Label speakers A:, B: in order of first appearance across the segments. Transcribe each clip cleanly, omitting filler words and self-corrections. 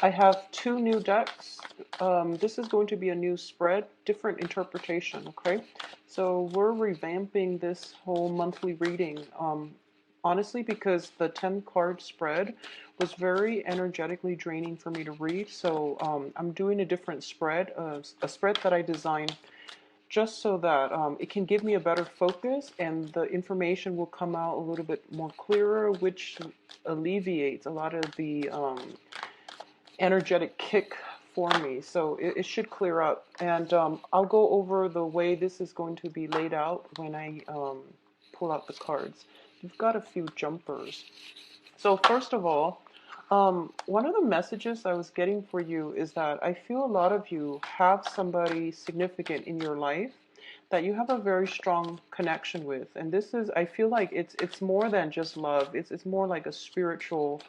A: I have two new decks. This is going to be a new spread, different interpretation, okay? So we're revamping this whole monthly reading, honestly, because the 10 card spread was very energetically draining for me to read. So I'm doing a different spread, a spread that I designed just so that it can give me a better focus and the information will come out a little bit more clearer, which alleviates a lot of the energetic kick for me. So it should clear up. And I'll go over the way this is going to be laid out when I pull out the cards. You've got a few jumpers. So first of all, one of the messages I was getting for you is that I feel a lot of you have somebody significant in your life that you have a very strong connection with. And this is, I feel like it's more than just love. It's more like a spiritual,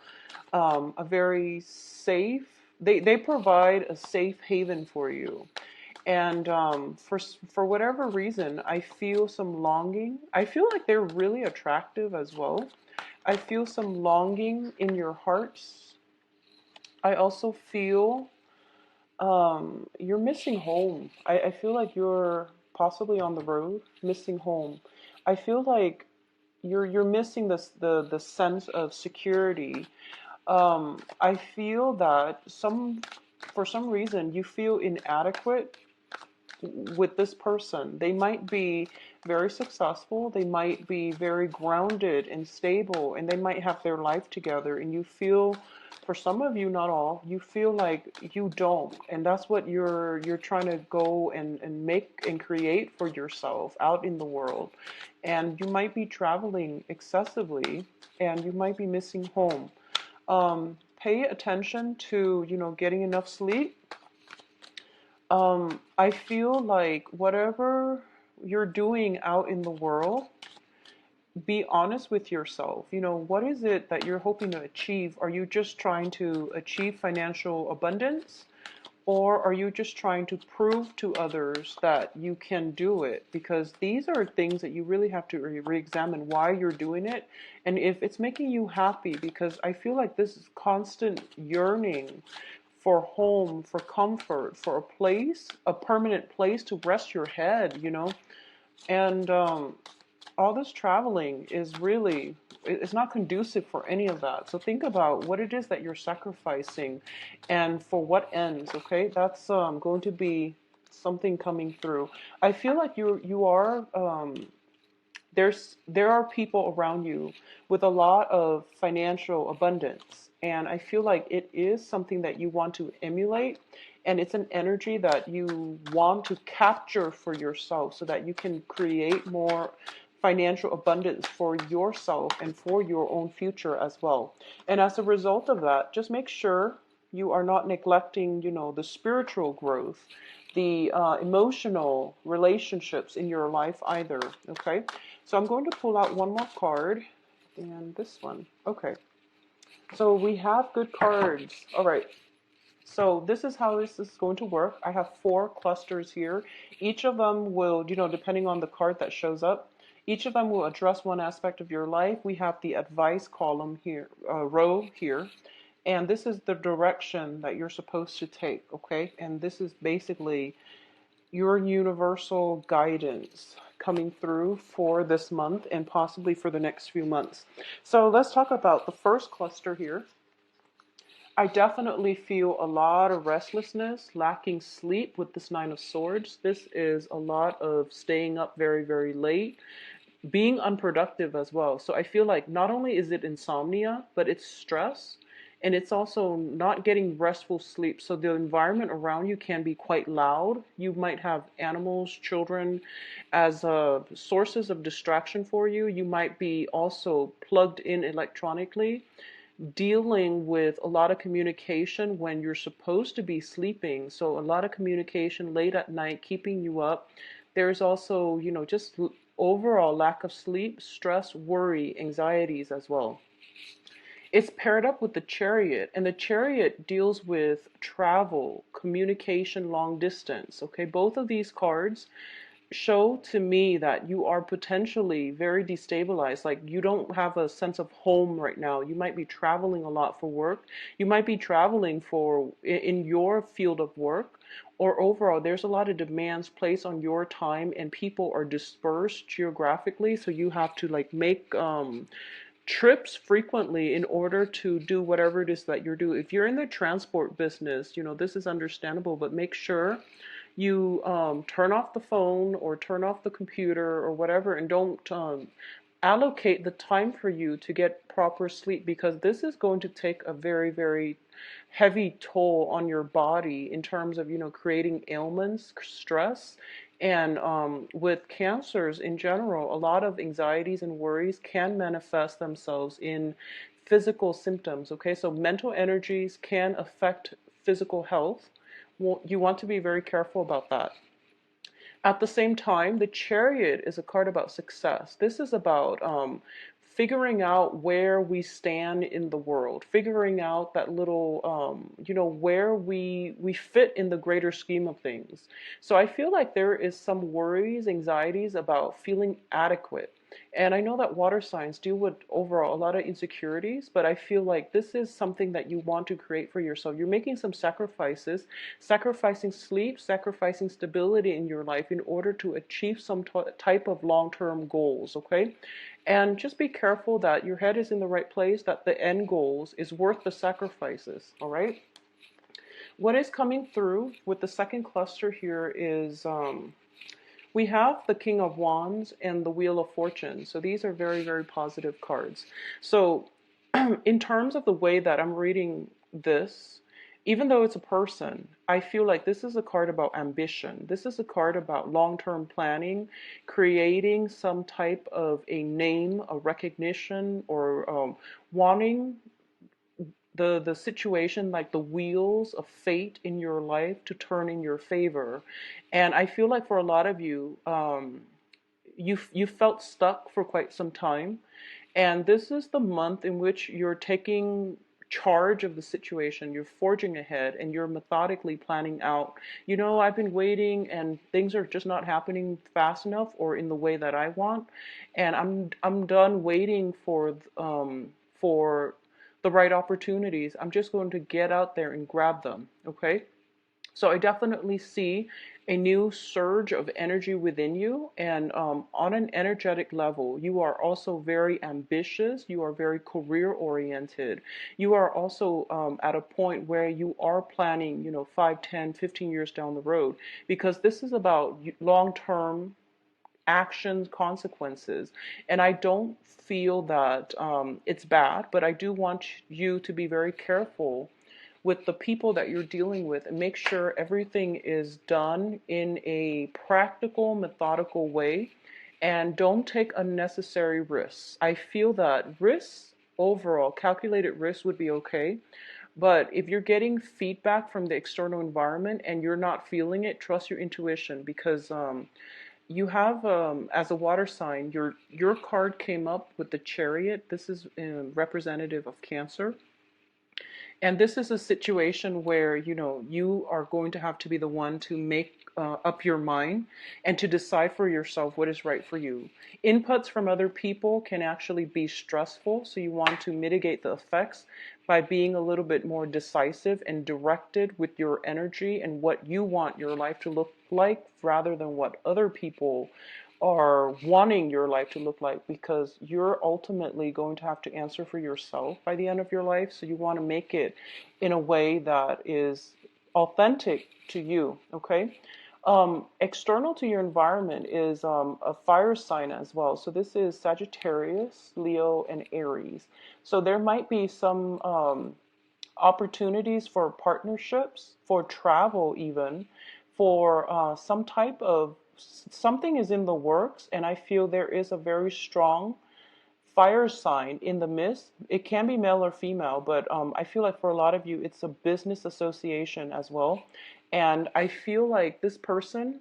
A: a very safe, they provide a safe haven for you. And for whatever reason, I feel some longing. I feel like they're really attractive as well. I feel some longing in your hearts. I also feel you're missing home. I feel like you're possibly on the road, missing home. I feel like you're missing this the sense of security. I feel that for some reason you feel inadequate with this person. They might be very successful, they might be very grounded and stable, and they might have their life together. And you feel, for some of you, not all, you feel like you don't. And that's what you're trying to go and make and create for yourself out in the world. And you might be traveling excessively and you might be missing home. Pay attention to, getting enough sleep. I feel like whatever you're doing out in the world, be honest with yourself. What is it that you're hoping to achieve? Are you just trying to achieve financial abundance? Or are you just trying to prove to others that you can do it? Because these are things that you really have to re-examine why you're doing it and if it's making you happy. Because I feel like this is constant yearning for home, for comfort, for a place, a permanent place to rest your head. And all this traveling is really, it's not conducive for any of that. So think about what it is that you're sacrificing and for what ends, okay? That's going to be something coming through. I feel like you are there are people around you with a lot of financial abundance, and I feel like it is something that you want to emulate, and it's an energy that you want to capture for yourself so that you can create more financial abundance for yourself and for your own future as well. And as a result of that, just make sure you are not neglecting, the spiritual growth, the emotional relationships in your life either. Okay, so I'm going to pull out one more card, and this one. Okay, so we have good cards. All right, so this is how this is going to work. I have four clusters here. Each of them will, depending on the card that shows up, each of them will address one aspect of your life. We have the advice column here, row here, and this is the direction that you're supposed to take, okay? And this is basically your universal guidance coming through for this month and possibly for the next few months. So let's talk about the first cluster here. I definitely feel a lot of restlessness, lacking sleep with this Nine of Swords. This is a lot of staying up very, very late, being unproductive as well. So I feel like not only is it insomnia, but it's stress. And it's also not getting restful sleep. So the environment around you can be quite loud. You might have animals, children as sources of distraction for you. You might be also plugged in electronically, dealing with a lot of communication when you're supposed to be sleeping. So a lot of communication late at night, keeping you up. There's also, just overall lack of sleep, stress, worry, anxieties as well. It's paired up with the Chariot, and the Chariot deals with travel, communication, long distance. Okay, both of these cards show to me that you are potentially very destabilized. Like you don't have a sense of home right now. You might be traveling a lot for work. You might be traveling for in your field of work, or overall, there's a lot of demands placed on your time, and people are dispersed geographically. So you have to like make trips frequently in order to do whatever it is that you're doing. If you're in the transport business, this is understandable, but make sure you turn off the phone or turn off the computer or whatever, and don't allocate the time for you to get proper sleep, because this is going to take a very, very heavy toll on your body in terms of, creating ailments, stress. And with cancers in general, a lot of anxieties and worries can manifest themselves in physical symptoms. Okay, so mental energies can affect physical health. Well, you want to be very careful about that. At the same time, the Chariot is a card about success. This is about figuring out where we stand in the world, figuring out that little, where we fit in the greater scheme of things. So I feel like there is some worries, anxieties about feeling adequate. And I know that water signs deal with overall a lot of insecurities, but I feel like this is something that you want to create for yourself. You're making some sacrifices, sacrificing sleep, sacrificing stability in your life in order to achieve some type of long-term goals, okay? And just be careful that your head is in the right place, that the end goals is worth the sacrifices, all right? What is coming through with the second cluster here is we have the King of Wands and the Wheel of Fortune. So these are very, very positive cards. So in terms of the way that I'm reading this, even though it's a person, I feel like this is a card about ambition. This is a card about long-term planning, creating some type of a name, a recognition, or wanting the situation, like the wheels of fate in your life, to turn in your favor. And I feel like for a lot of you, you felt stuck for quite some time, and this is the month in which you're taking charge of the situation. You're forging ahead and you're methodically planning out, I've been waiting and things are just not happening fast enough or in the way that I want, and I'm done waiting for the right opportunities. I'm just going to get out there and grab them, okay? So I definitely see a new surge of energy within you. And on an energetic level, you are also very ambitious. You are very career oriented. You are also at a point where you are planning, 5, 10, 15 years down the road, because this is about long-term actions, consequences. And I don't feel that it's bad, but I do want you to be very careful with the people that you're dealing with, and make sure everything is done in a practical, methodical way, and don't take unnecessary risks. I feel that risks, overall, calculated risks would be okay. But if you're getting feedback from the external environment and you're not feeling it, trust your intuition, because you have, as a water sign, your card came up with the Chariot. This is representative of Cancer. And this is a situation where, you are going to have to be the one to make up your mind and to decide for yourself what is right for you. Inputs from other people can actually be stressful, so you want to mitigate the effects by being a little bit more decisive and directed with your energy and what you want your life to look like, rather than what other people are wanting your life to look like, because you're ultimately going to have to answer for yourself by the end of your life. So you want to make it in a way that is authentic to you, okay? External to your environment is a fire sign as well. So this is Sagittarius, Leo, and Aries. So there might be some opportunities for partnerships, for travel even, for some type of something is in the works, and I feel there is a very strong fire sign in the midst. It can be male or female, but I feel like for a lot of you, it's a business association as well. And I feel like this person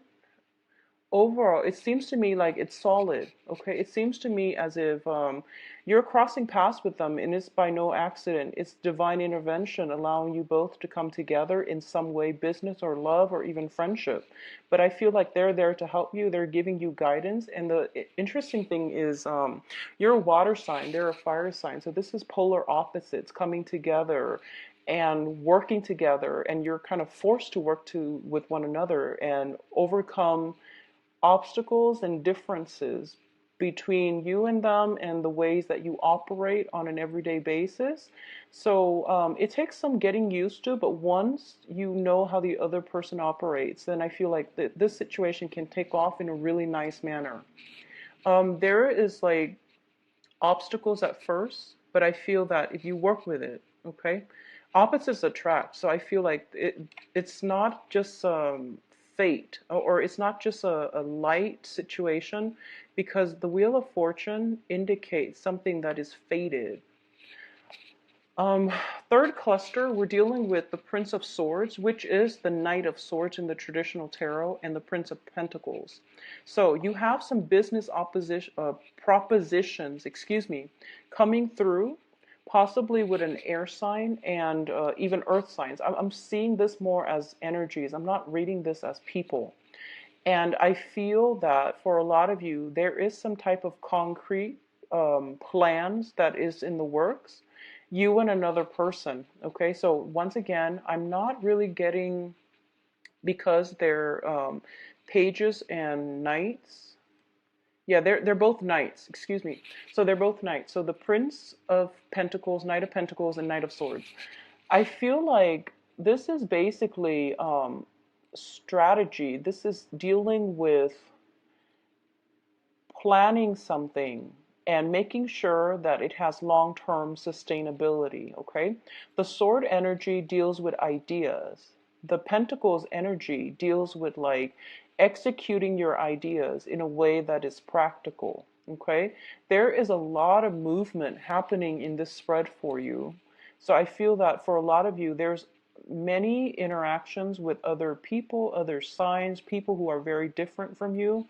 A: overall, it seems to me like it's solid. Okay, it seems to me as if you're crossing paths with them, and it's by no accident. It's divine intervention allowing you both to come together in some way, business or love or even friendship. But I feel like they're there to help you. They're giving you guidance. And the interesting thing is, you're a water sign, they're a fire sign. So this is polar opposites coming together and working together, and you're kind of forced to work to with one another and overcome obstacles and differences between you and them and the ways that you operate on an everyday basis. So it takes some getting used to, but once you know how the other person operates, then I feel like this situation can take off in a really nice manner. There is like obstacles at first, but I feel that if you work with it, okay, opposites attract. So I feel like it's not just fate, or it's not just a light situation, because the Wheel of Fortune indicates something that is fated. Um, Third cluster, we're dealing with the Prince of Swords, which is the Knight of Swords in the traditional tarot, and the Prince of Pentacles. So you have some business propositions, coming through, possibly with an air sign and even earth signs. I'm seeing this more as energies. I'm not reading this as people. And I feel that for a lot of you, there is some type of concrete plans that is in the works, you and another person. Okay, so once again, I'm not really getting, because they're pages and knights. Yeah, they're both knights. Excuse me. So they're both knights. So the Prince of Pentacles, Knight of Pentacles, and Knight of Swords. I feel like this is basically strategy. This is dealing with planning something and making sure that it has long-term sustainability, okay? The sword energy deals with ideas. The pentacles energy deals with like executing your ideas in a way that is practical, okay? There is a lot of movement happening in this spread for you. So I feel that for a lot of you, there's many interactions with other people, other signs, people who are very different from you.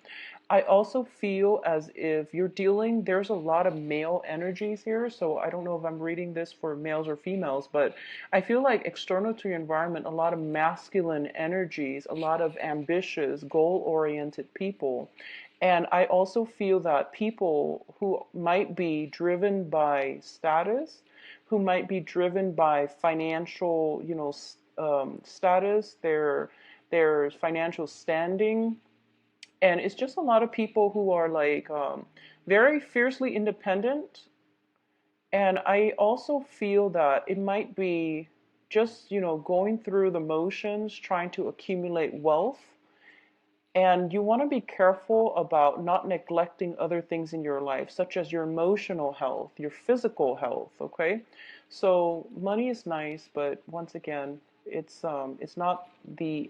A: I also feel as if you're dealing, there's a lot of male energies here. So I don't know if I'm reading this for males or females, but I feel like external to your environment, a lot of masculine energies, a lot of ambitious, goal-oriented people. And I also feel that people who might be driven by status, who might be driven by financial, status, their financial standing, and it's just a lot of people who are like very fiercely independent. And I also feel that it might be just, going through the motions, trying to accumulate wealth. And you want to be careful about not neglecting other things in your life, such as your emotional health, your physical health, okay? So money is nice, but once again, it's not the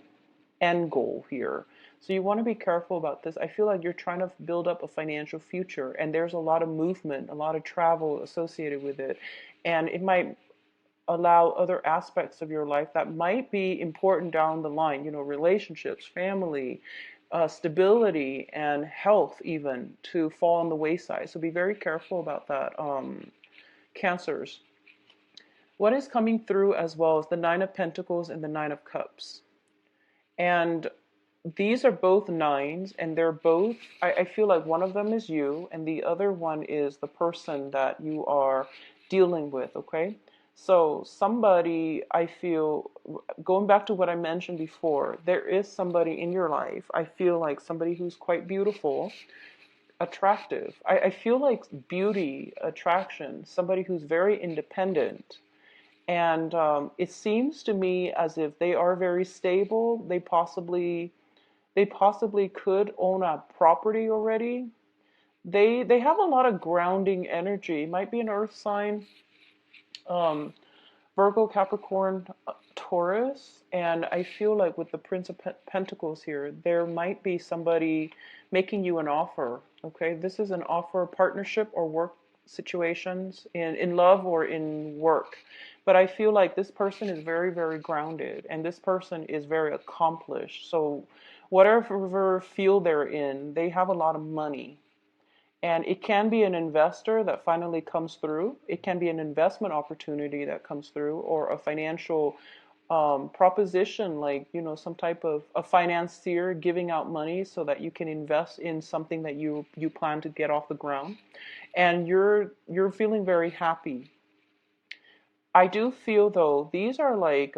A: end goal here. So you want to be careful about this. I feel like you're trying to build up a financial future, and there's a lot of movement, a lot of travel associated with it. And it might allow other aspects of your life that might be important down the line, relationships, family, stability, and health even, to fall on the wayside. So be very careful about that. Cancers. What is coming through as well is the Nine of Pentacles and the Nine of Cups. And these are both nines, and they're both, I feel like one of them is you, and the other one is the person that you are dealing with, okay? So somebody, I feel, going back to what I mentioned before, there is somebody in your life, I feel like somebody who's quite beautiful, attractive. I feel like beauty, attraction, somebody who's very independent. And it seems to me as if they are very stable. They possibly could own a property already. They have a lot of grounding energy. Might be an earth sign, um, Virgo, Capricorn, Taurus, and I feel like with the Prince of Pentacles here, there might be somebody making you an offer. Okay, this is an offer, partnership, or work situations in love or in work. But I feel like this person is very, very grounded, and this person is very accomplished. So whatever field they're in, they have a lot of money. And it can be an investor that finally comes through. It can be an investment opportunity that comes through, or a financial proposition, like, some type of a financier giving out money so that you can invest in something that you plan to get off the ground. And you're feeling very happy. I do feel though these are like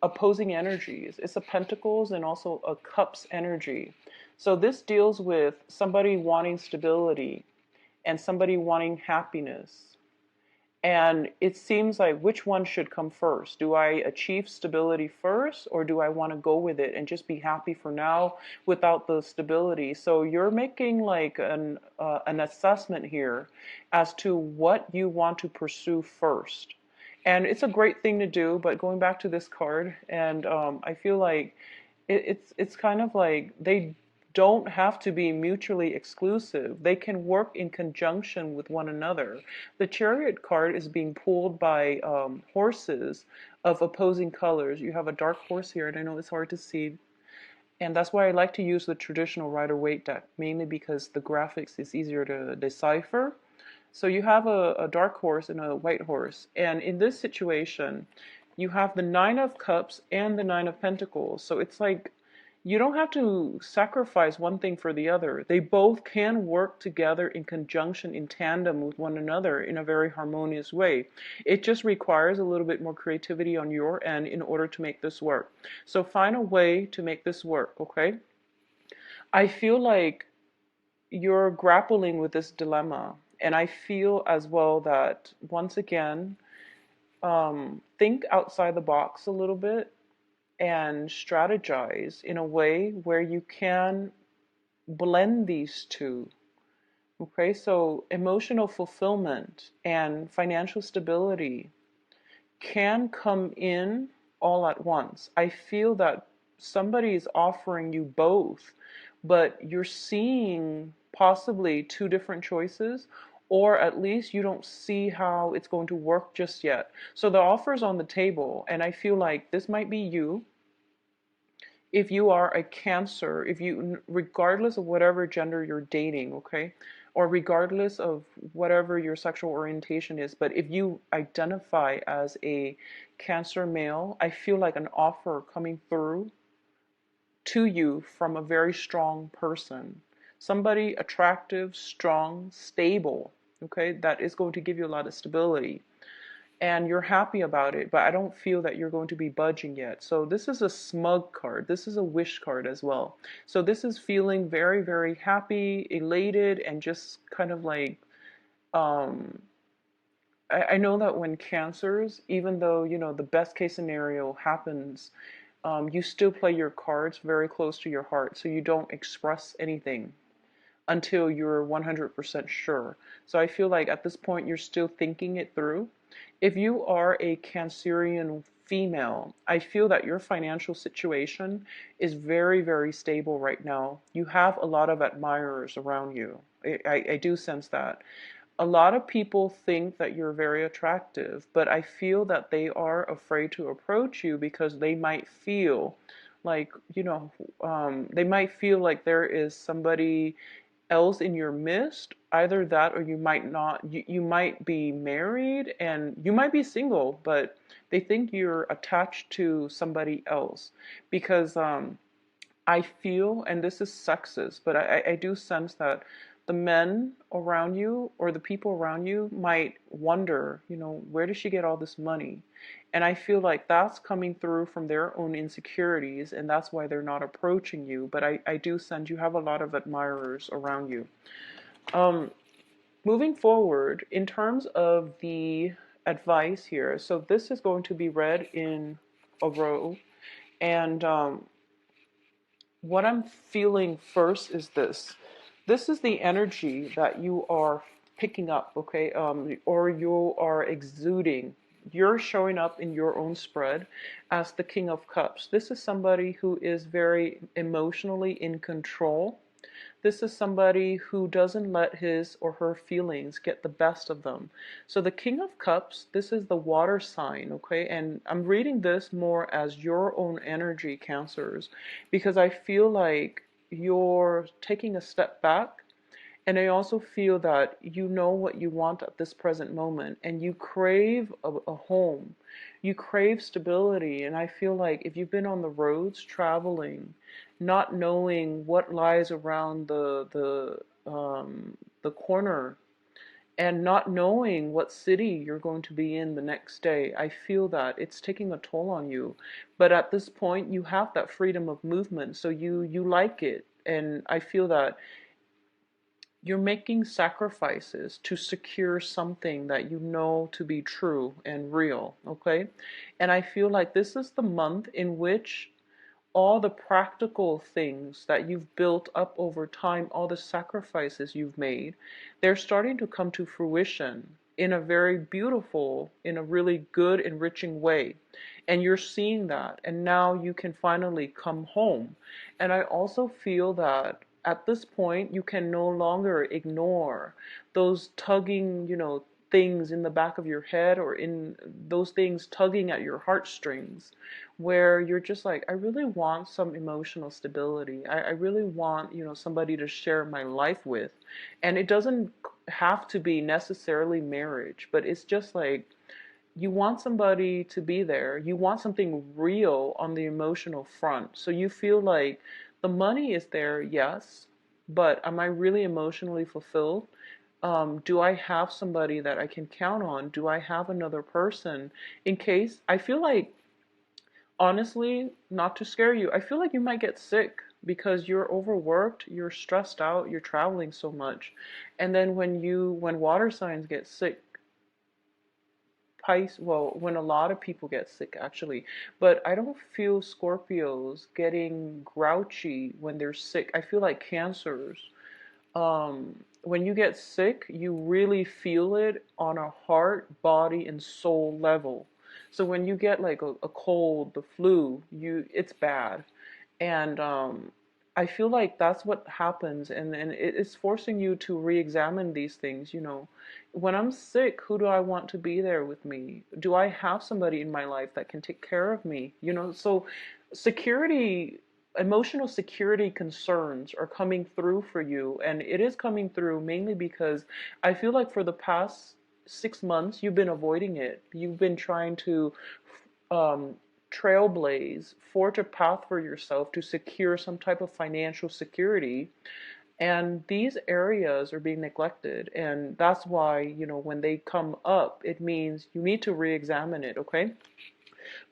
A: opposing energies. It's a pentacles and also a cups energy. So this deals with somebody wanting stability and somebody wanting happiness. And it seems like, which one should come first? Do I achieve stability first, or do I want to go with it and just be happy for now without the stability? So you're making like an assessment here as to what you want to pursue first. And it's a great thing to do, but going back to this card, and I feel like it's kind of like they don't have to be mutually exclusive. They can work in conjunction with one another. The Chariot card is being pulled by horses of opposing colors. You have a dark horse here, and I know it's hard to see. And that's why I like to use the traditional Rider-Waite deck, mainly because the graphics is easier to decipher. So you have a dark horse and a white horse. And in this situation, you have the Nine of Cups and the Nine of Pentacles. So it's like you don't have to sacrifice one thing for the other. They both can work together in conjunction, in tandem with one another in a very harmonious way. It just requires a little bit more creativity on your end in order to make this work. So find a way to make this work, okay? I feel like you're grappling with this dilemma. And I feel as well that, once again, think outside the box a little bit and strategize in a way where you can blend these two. Okay, so emotional fulfillment and financial stability can come in all at once. I feel that somebody is offering you both, but you're seeing possibly two different choices, or at least you don't see how it's going to work just yet. So the offer is on the table, and I feel like this might be you. If you are a Cancer, if you, regardless of whatever gender you're dating, okay, or regardless of whatever your sexual orientation is, but if you identify as a Cancer male, I feel like an offer coming through to you from a very strong person, somebody attractive, strong, stable, okay, that is going to give you a lot of stability. And you're happy about it, but I don't feel that you're going to be budging yet. So this is a smug card. This is a wish card as well. So this is feeling very, very happy, elated, and just kind of like, um, I know that when Cancers, even though, the best case scenario happens, you still play your cards very close to your heart. So you don't express anything until you're 100% sure. So I feel like at this point you're still thinking it through. If you are a Cancerian female, I feel that your financial situation is very, very stable right now. You have a lot of admirers around you. I do sense that. A lot of people think that you're very attractive, but I feel that they are afraid to approach you because they might feel like, they might feel like there is somebody else in your midst. Either that, or you might not, you might be married and you might be single, but they think you're attached to somebody else because I feel, and this is sexist, but I do sense that the men around you or the people around you might wonder, where does she get all this money? And I feel like that's coming through from their own insecurities, and that's why they're not approaching you. But I do sense you have a lot of admirers around you. Um, Moving forward, in terms of the advice here, so this is going to be read in a row. And what I'm feeling first is this. This is the energy that you are picking up, okay, or you are exuding. You're showing up in your own spread as the King of Cups. This is somebody who is very emotionally in control. This is somebody who doesn't let his or her feelings get the best of them. So the King of Cups, this is the water sign, okay? And I'm reading this more as your own energy, Cancers, because I feel like you're taking a step back, and I also feel that you know what you want at this present moment, and you crave a home. You crave stability. And I feel like if you've been on the roads traveling, not knowing what lies around the corner, and not knowing what city you're going to be in the next day, I feel that it's taking a toll on you. But at this point, you have that freedom of movement, so you like it. And I feel that you're making sacrifices to secure something that you know to be true and real, okay? And I feel like this is the month in which all the practical things that you've built up over time, all the sacrifices you've made, they're starting to come to fruition in a very beautiful, in a really good, enriching way. And you're seeing that, and now you can finally come home. And I also feel that at this point, you can no longer ignore those tugging, things in the back of your head, or in those things tugging at your heartstrings, where you're just like, I really want some emotional stability. I really want, somebody to share my life with. And it doesn't have to be necessarily marriage, but it's just like you want somebody to be there. You want something real on the emotional front. So you feel like the money is there, yes, but am I really emotionally fulfilled? Do I have somebody that I can count on? Do I have another person in case? I feel like, honestly, not to scare you, I feel like you might get sick because you're overworked, you're stressed out, you're traveling so much. And then when water signs get sick, well, when a lot of people get sick, actually, but I don't feel Scorpios getting grouchy when they're sick. I feel like Cancers, when you get sick, you really feel it on a heart, body, and soul level. So when you get like a cold, the flu, it's bad. And I feel like that's what happens, and it's forcing you to re-examine these things. When I'm sick, who do I want to be there with me? Do I have somebody in my life that can take care of me? So security, emotional security concerns are coming through for you, and it is coming through mainly because I feel like for the past 6 months you've been avoiding it. You've been trying to um, trailblaze, forge a path for yourself to secure some type of financial security. And these areas are being neglected. And that's why, when they come up, it means you need to re examine it, okay?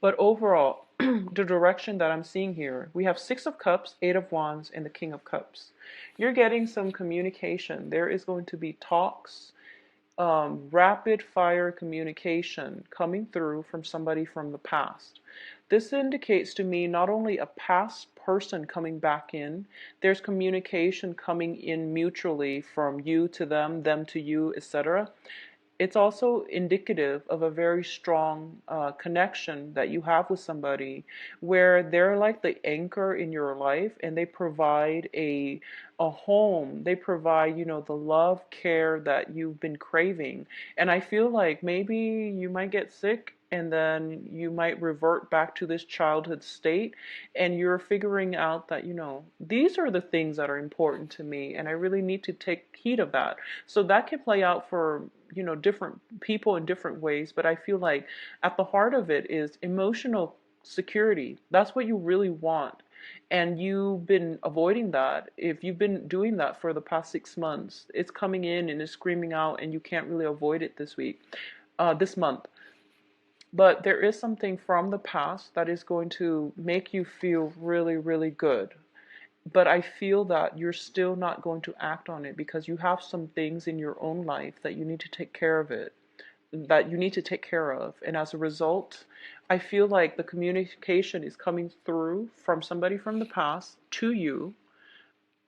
A: But overall, the direction that I'm seeing here, we have Six of Cups, Eight of Wands, and the King of Cups. You're getting some communication. There is going to be talks, rapid fire communication coming through from somebody from the past. This indicates to me not only a past person coming back in, there's communication coming in mutually from you to them to you, etc. It's also indicative of a very strong connection that you have with somebody, where they're like the anchor in your life, and they provide a home. They provide, the love, care that you've been craving. And I feel like maybe you might get sick, and then you might revert back to this childhood state, and you're figuring out that, these are the things that are important to me, and I really need to take heed of that. So that can play out for, different people in different ways, but I feel like at the heart of it is emotional security. That's what you really want. And you've been avoiding that. If you've been doing that for the past 6 months, it's coming in and it's screaming out, and you can't really avoid it this month. But there is something from the past that is going to make you feel really, really good. But I feel that you're still not going to act on it because you have some things in your own life that you need to take care of And as a result, I feel like the communication is coming through from somebody from the past to you,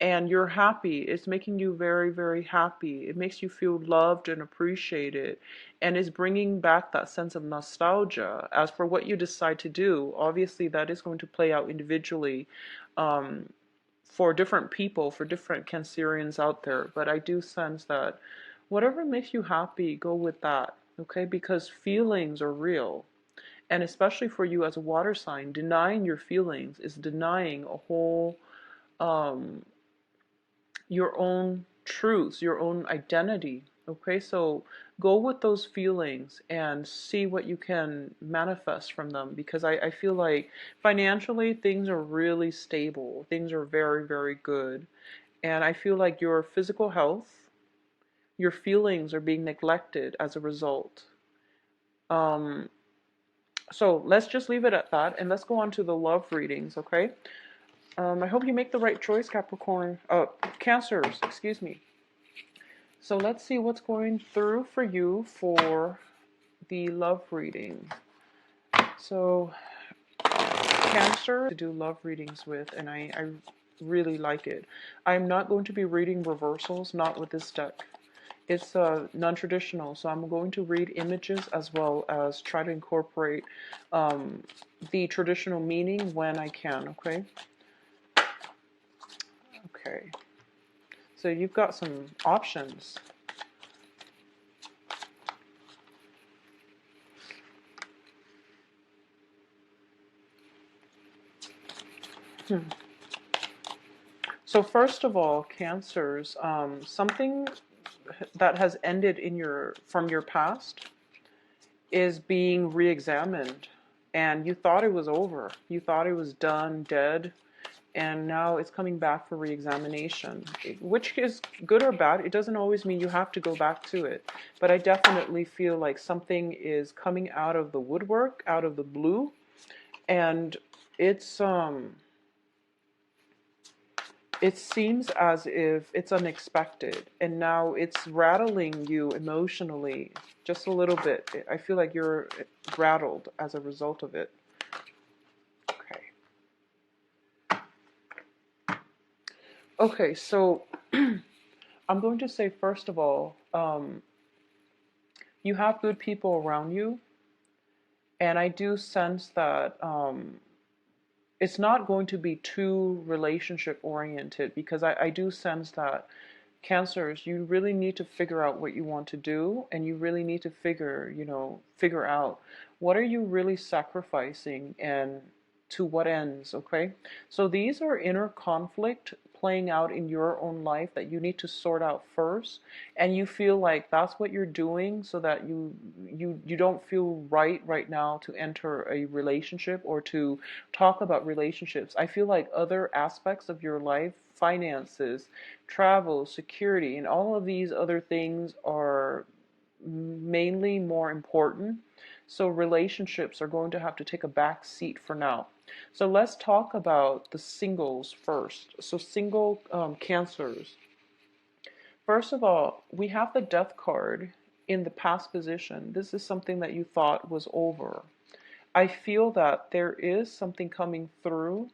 A: and you're happy. It's making you very, very happy. It makes you feel loved and appreciated, and is bringing back that sense of nostalgia. As for what you decide to do, obviously that is going to play out individually. Um, for different people, for different Cancerians out there, but I do sense that whatever makes you happy, go with that, okay? Because feelings are real. And especially for you as a water sign, denying your feelings is denying a whole, um, your own truths, your own identity. Okay, so go with those feelings and see what you can manifest from them, because I feel like financially things are really stable. Things are very, very good. And I feel like your physical health, your feelings are being neglected as a result. Um, so let's just leave it at that and let's go on to the love readings, okay? I hope you make the right choice, Capricorn. Cancers, excuse me. So let's see what's going through for you for the love reading. So Cancer to do love readings with, and I really like it. I'm not going to be reading reversals, not with this deck. It's non-traditional, so I'm going to read images as well as try to incorporate the traditional meaning when I can, okay? Okay. So you've got some options. So first of all, Cancers, something that has ended in from your past is being re-examined, and you thought it was over. You thought it was done, dead, and now it's coming back for re-examination, which is good or bad. It doesn't always mean you have to go back to it, but I definitely feel like something is coming out of the woodwork, out of the blue, and it's it seems as if it's unexpected, and now it's rattling you emotionally just a little bit. I feel like you're rattled as a result of it. Okay. Okay, so I'm going to say, first of all, you have good people around you, and I do sense that it's not going to be too relationship oriented, because I do sense that Cancers, you really need to figure out what you want to do, and you really need to figure out what are you really sacrificing and to what ends, okay? So these are inner conflict playing out in your own life that you need to sort out first, and you feel like that's what you're doing so that you don't feel right now to enter a relationship or to talk about relationships. I feel like other aspects of your life, finances, travel, security, and all of these other things are mainly more important. So relationships are going to have to take a back seat for now. So let's talk about the singles first. So single Cancers. First of all, we have the Death card in the past position. This is something that you thought was over. I feel that there is something coming through,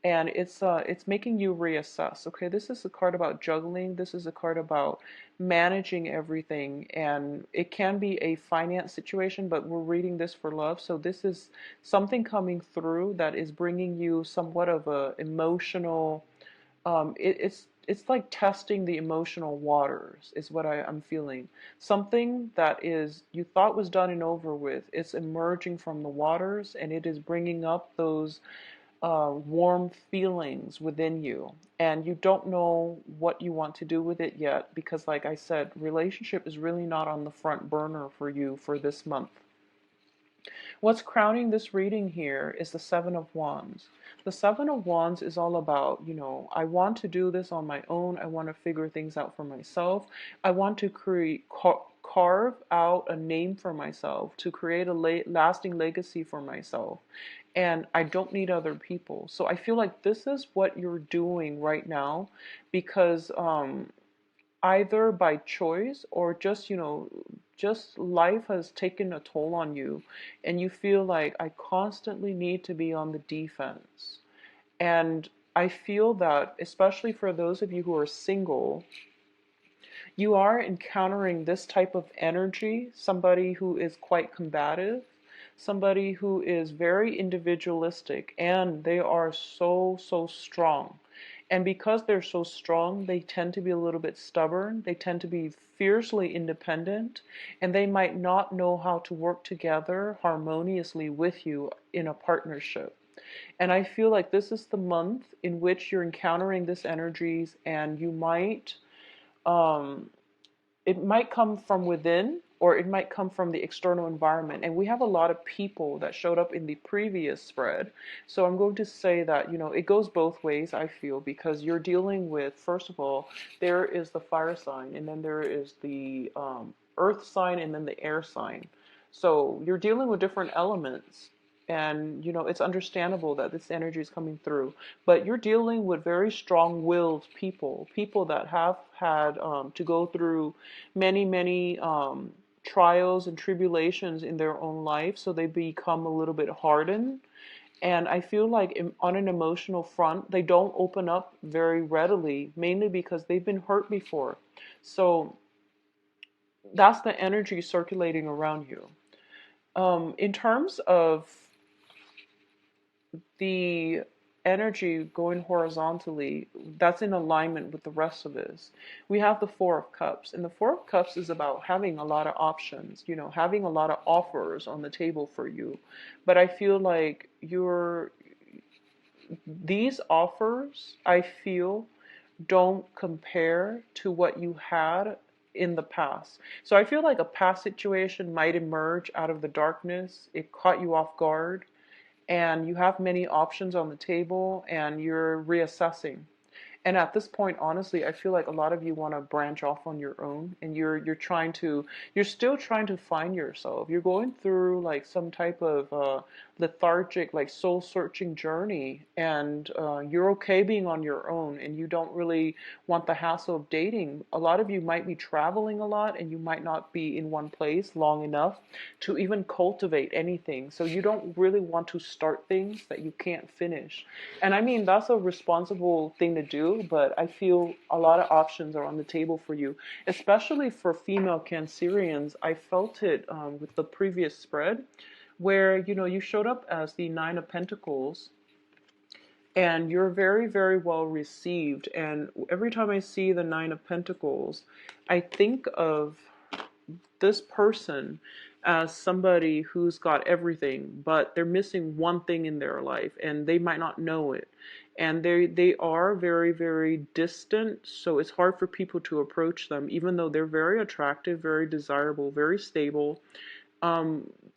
A: and it's making you reassess. Okay, this is a card about juggling. This is a card about managing everything, and it can be a finance situation, but we're reading this for love. So this is something coming through that is bringing you somewhat of a emotional, it's like testing the emotional waters is what I'm feeling. Something that is you thought was done and over with, it's emerging from the waters, and it is bringing up those warm feelings within you, and you don't know what you want to do with it yet, because like I said, relationship is really not on the front burner for you for this month. What's crowning this reading here is the Seven of Wands. The Seven of Wands is all about, I want to do this on my own. I want to figure things out for myself. I want to carve out a name for myself, to create a lasting legacy for myself. And I don't need other people. So I feel like this is what you're doing right now, because either by choice or just life has taken a toll on you, and you feel like I constantly need to be on the defense. And I feel that, especially for those of you who are single, you are encountering this type of energy, somebody who is quite combative, somebody who is very individualistic, and they are so, so strong. And because they're so strong, they tend to be a little bit stubborn. They tend to be fiercely independent, and they might not know how to work together harmoniously with you in a partnership. And I feel like this is the month in which you're encountering this energies, and you might um, it might come from within or it might come from the external environment. And we have a lot of people that showed up in the previous spread. So I'm going to say that, it goes both ways, I feel, because you're dealing with, first of all, there is the fire sign, and then there is the earth sign, and then the air sign. So you're dealing with different elements. And, it's understandable that this energy is coming through. But you're dealing with very strong-willed people, people that have had to go through many, many trials and tribulations in their own life, so they become a little bit hardened. And I feel like on an emotional front, they don't open up very readily, mainly because they've been hurt before. So that's the energy circulating around you. In terms of the energy going horizontally, that's in alignment with the rest of this. We have the Four of Cups, and the Four of Cups is about having a lot of options, having a lot of offers on the table for you. But I feel like these offers, I feel, don't compare to what you had in the past. So I feel like a past situation might emerge out of the darkness. It caught you off guard, and you have many options on the table, and you're reassessing. And at this point, honestly, I feel like a lot of you want to branch off on your own, and you're still trying to find yourself. You're going through like some type of lethargic, like soul searching journey, and you're okay being on your own, and you don't really want the hassle of dating. A lot of you might be traveling a lot, and you might not be in one place long enough to even cultivate anything. So you don't really want to start things that you can't finish. And I mean, that's a responsible thing to do, but I feel a lot of options are on the table for you, especially for female Cancerians. I felt it with the previous spread where, you showed up as the Nine of Pentacles, and you're very, very well received. And every time I see the Nine of Pentacles, I think of this person as somebody who's got everything, but they're missing one thing in their life, and they might not know it. And they are very, very distant, so it's hard for people to approach them, even though they're very attractive, very desirable, very stable.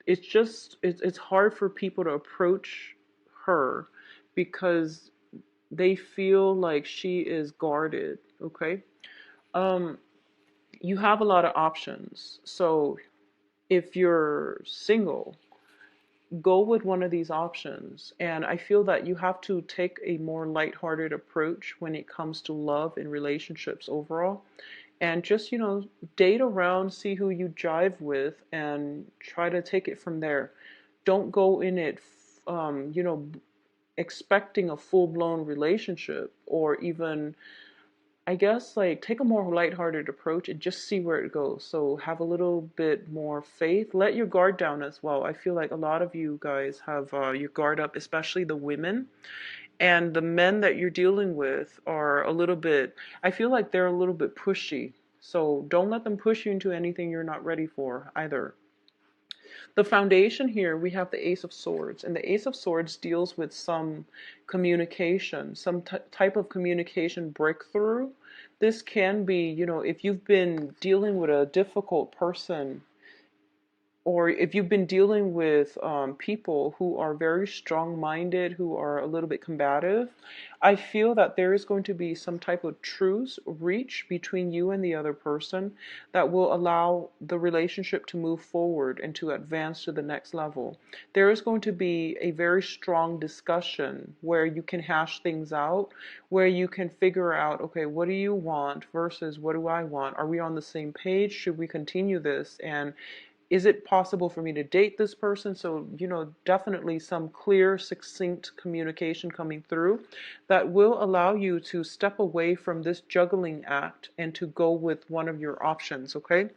A: It's hard for people to approach her because they feel like she is guarded. Okay. You have a lot of options. So if you're single, go with one of these options. And I feel that you have to take a more lighthearted approach when it comes to love and relationships overall. And just, date around, see who you jive with, and try to take it from there. Don't go in it, expecting a full blown relationship, or even, I guess, like, take a more lighthearted approach and just see where it goes. So have a little bit more faith. Let your guard down as well. I feel like a lot of you guys have your guard up, especially the women. And the men that you're dealing with are a little bit, I feel like they're a little bit pushy. So don't let them push you into anything you're not ready for either. The foundation here, we have the Ace of Swords, and the Ace of Swords deals with some communication, some type of communication breakthrough. This can be, if you've been dealing with a difficult person, or if you've been dealing with people who are very strong-minded, who are a little bit combative, I feel that there is going to be some type of truce reach between you and the other person that will allow the relationship to move forward and to advance to the next level. There is going to be a very strong discussion where you can hash things out, where you can figure out, okay, what do you want versus what do I want? Are we on the same page? Should we continue this? And is it possible for me to date this person? So, definitely some clear, succinct communication coming through that will allow you to step away from this juggling act and to go with one of your options, okay?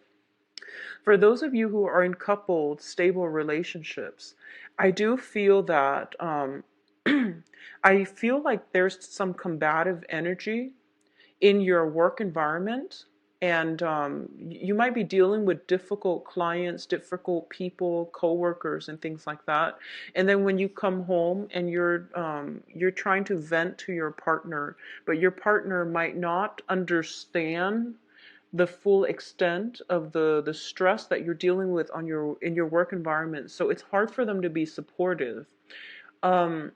A: For those of you who are in coupled, stable relationships, I do feel that I feel like there's some combative energy in your work environment, and you might be dealing with difficult clients, difficult people, coworkers, and things like that. And then when you come home and you're trying to vent to your partner, but your partner might not understand the full extent of the stress that you're dealing with on your in your work environment. So it's hard for them to be supportive. Um,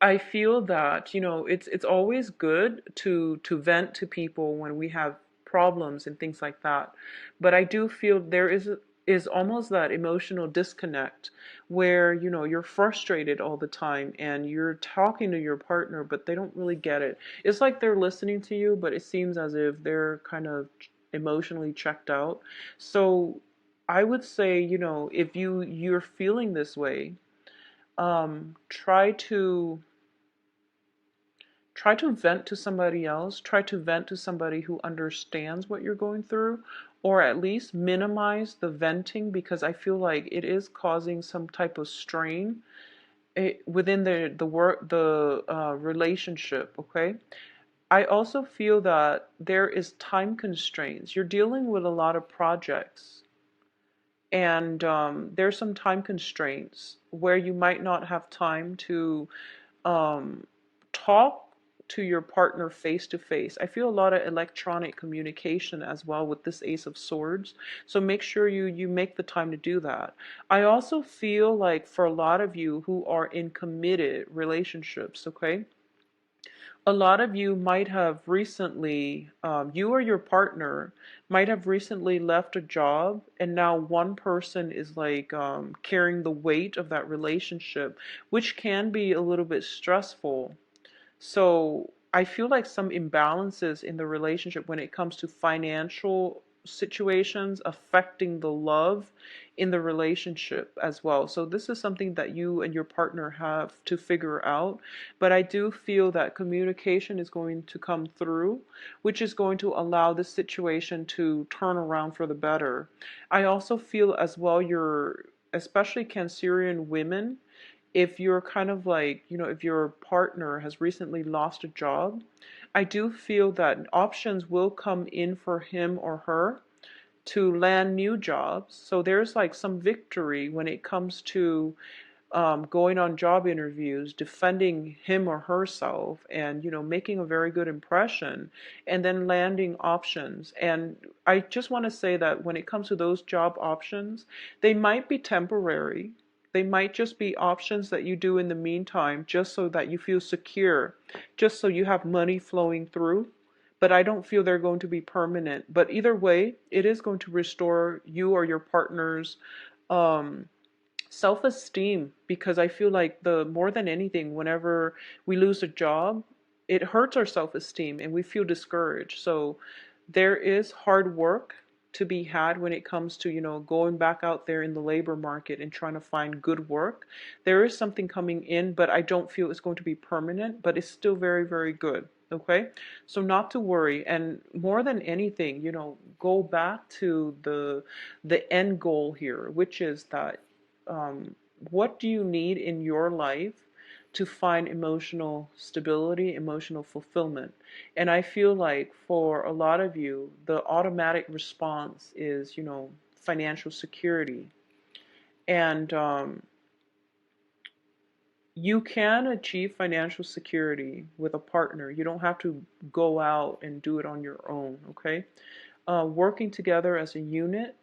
A: I feel that, it's always good to vent to people when we have problems and things like that. But I do feel there is almost that emotional disconnect where, you're frustrated all the time and you're talking to your partner, but they don't really get it. It's like they're listening to you, but it seems as if they're kind of emotionally checked out. So I would say, if you're feeling this way, try to vent to somebody else, try to vent to somebody who understands what you're going through, or at least minimize the venting, because I feel like it is causing some type of strain within the work the relationship. Okay, I also feel that there is time constraints. You're dealing with a lot of projects, and there's some time constraints where you might not have time to um, talk to your partner face to face. I feel a lot of electronic communication as well with this Ace of Swords. So make sure you make the time to do that. I also feel like for a lot of you who are in committed relationships, okay, a lot of you might have recently, you or your partner might have recently left a job, and now one person is like carrying the weight of that relationship, which can be a little bit stressful. So I feel like some imbalances in the relationship when it comes to financial situations affecting the love in the relationship as well. So this is something that you and your partner have to figure out. But I do feel that communication is going to come through, which is going to allow this situation to turn around for the better. I also feel as well especially Cancerian women, if you're kind of like, if your partner has recently lost a job, I do feel that options will come in for him or her to land new jobs. So there's like some victory when it comes to going on job interviews, defending him or herself, and making a very good impression, and then landing options. And I just want to say that when it comes to those job options, they might be temporary. They might just be options that you do in the meantime, just so that you feel secure, just so you have money flowing through. But I don't feel they're going to be permanent. But either way, it is going to restore you or your partner's um, self-esteem, because I feel like the more than anything, whenever we lose a job, it hurts our self-esteem and we feel discouraged. So there is hard work to be had when it comes to, going back out there in the labor market and trying to find good work. There is something coming in, but I don't feel it's going to be permanent, but it's still very, very good. Okay, so not to worry, and more than anything, go back to the end goal here, which is that what do you need in your life to find emotional stability, emotional fulfillment? And I feel like for a lot of you, the automatic response is, financial security. And you can achieve financial security with a partner. You don't have to go out and do it on your own, okay? Working together as a unit,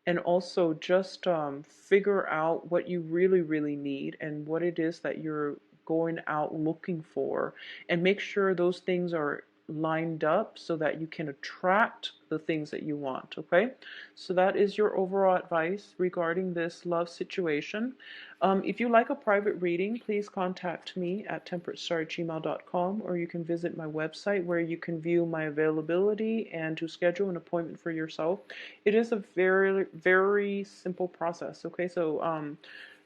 A: and also just figure out what you really, really need and what it is that you're going out looking for, and make sure those things are lined up so that you can attract the things that you want. Okay, so that is your overall advice regarding this love situation. If you like a private reading, please contact me at temperatestar@gmail.com, or you can visit my website where you can view my availability and to schedule an appointment for yourself. It is a very, very simple process. Okay, so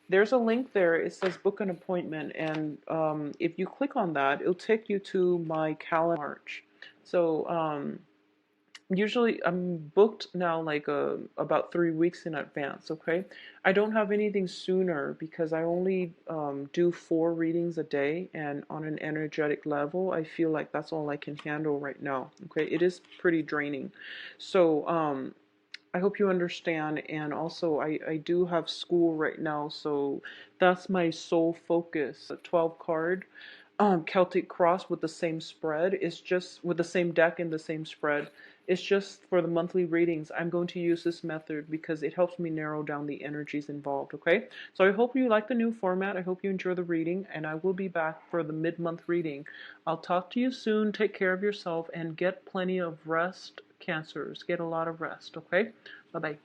A: there's a link there. It says book an appointment, and if you click on that, it'll take you to my calendar March. So usually I'm booked now like about 3 weeks in advance. Okay, I don't have anything sooner because I only do 4 readings a day, and on an energetic level I feel like that's all I can handle right now. Okay, it is pretty draining. So I hope you understand. And also, I do have school right now, so that's my sole focus. A 12 card Celtic Cross with the same spread. It's just with the same deck and the same spread. It's just for the monthly readings. I'm going to use this method because it helps me narrow down the energies involved, okay? So I hope you like the new format. I hope you enjoy the reading, and I will be back for the mid-month reading. I'll talk to you soon. Take care of yourself and get plenty of rest, Cancers. Get a lot of rest, okay? Bye-bye.